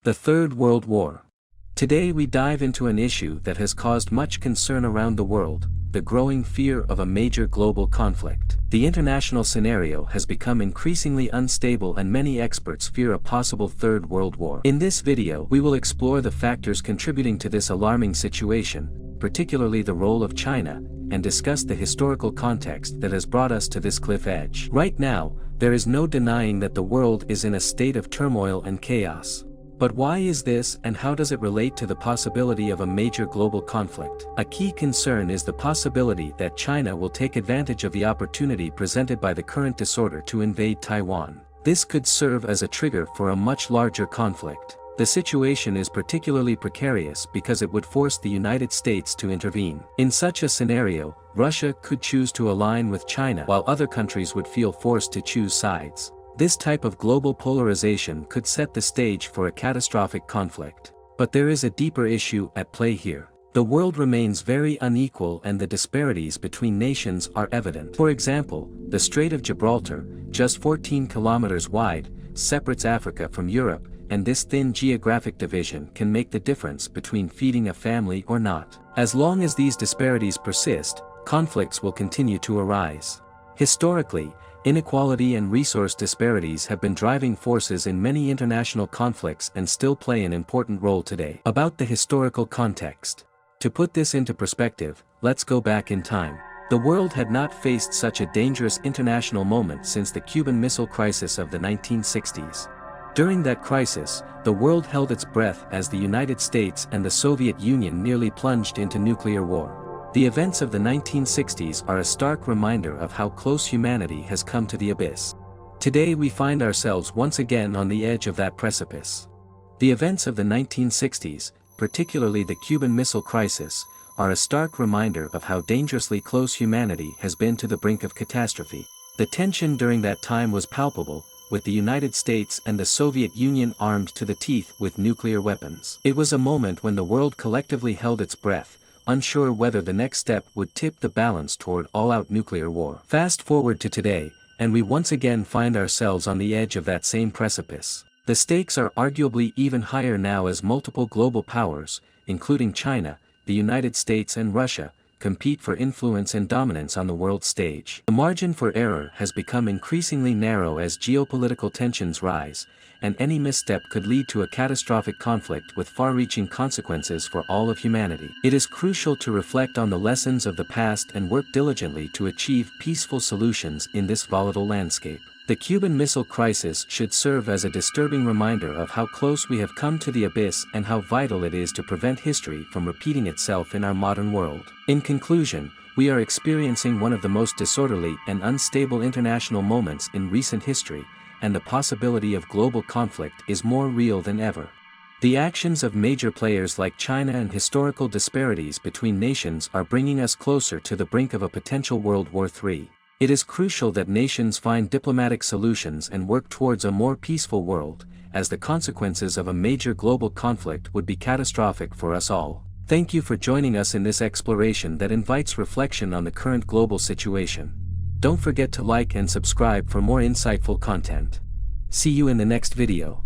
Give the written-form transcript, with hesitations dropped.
The Third World War. Today we dive into an issue that has caused much concern around the world, the growing fear of a major global conflict. The international scenario has become increasingly unstable and many experts fear a possible Third World War. In this video we will explore the factors contributing to this alarming situation, particularly the role of China, and discuss the historical context that has brought us to this cliff edge. Right now, there is no denying that the world is in a state of turmoil and chaos. But why is this, and how does it relate to the possibility of a major global conflict? A key concern is the possibility that China will take advantage of the opportunity presented by the current disorder to invade Taiwan. This could serve as a trigger for a much larger conflict. The situation is particularly precarious because it would force the United States to intervene. In such a scenario, Russia could choose to align with China while other countries would feel forced to choose sides. This type of global polarization could set the stage for a catastrophic conflict. But there is a deeper issue at play here. The world remains very unequal and the disparities between nations are evident. For example, the Strait of Gibraltar, just 14 kilometers wide, separates Africa from Europe, and this thin geographic division can make the difference between feeding a family or not. As long as these disparities persist, conflicts will continue to arise. Historically, inequality and resource disparities have been driving forces in many international conflicts and still play an important role today. About the historical context. To put this into perspective, let's go back in time. The world had not faced such a dangerous international moment since the Cuban Missile Crisis of the 1960s. During that crisis, the world held its breath as the United States and the Soviet Union nearly plunged into nuclear war. The events of the 1960s are a stark reminder of how close humanity has come to the abyss. Today we find ourselves once again on the edge of that precipice. The events of the 1960s, particularly the Cuban Missile Crisis, are a stark reminder of how dangerously close humanity has been to the brink of catastrophe. The tension during that time was palpable, with the United States and the Soviet Union armed to the teeth with nuclear weapons. It was a moment when the world collectively held its breath, unsure whether the next step would tip the balance toward all-out nuclear war. Fast forward to today, and we once again find ourselves on the edge of that same precipice. The stakes are arguably even higher now as multiple global powers, including China, the United States and Russia, compete for influence and dominance on the world stage. The margin for error has become increasingly narrow as geopolitical tensions rise, and any misstep could lead to a catastrophic conflict with far-reaching consequences for all of humanity. It is crucial to reflect on the lessons of the past and work diligently to achieve peaceful solutions in this volatile landscape. The Cuban Missile Crisis should serve as a disturbing reminder of how close we have come to the abyss and how vital it is to prevent history from repeating itself in our modern world. In conclusion, we are experiencing one of the most disorderly and unstable international moments in recent history, and the possibility of global conflict is more real than ever. The actions of major players like China and historical disparities between nations are bringing us closer to the brink of a potential World War III. It is crucial that nations find diplomatic solutions and work towards a more peaceful world, as the consequences of a major global conflict would be catastrophic for us all. Thank you for joining us in this exploration that invites reflection on the current global situation. Don't forget to like and subscribe for more insightful content. See you in the next video.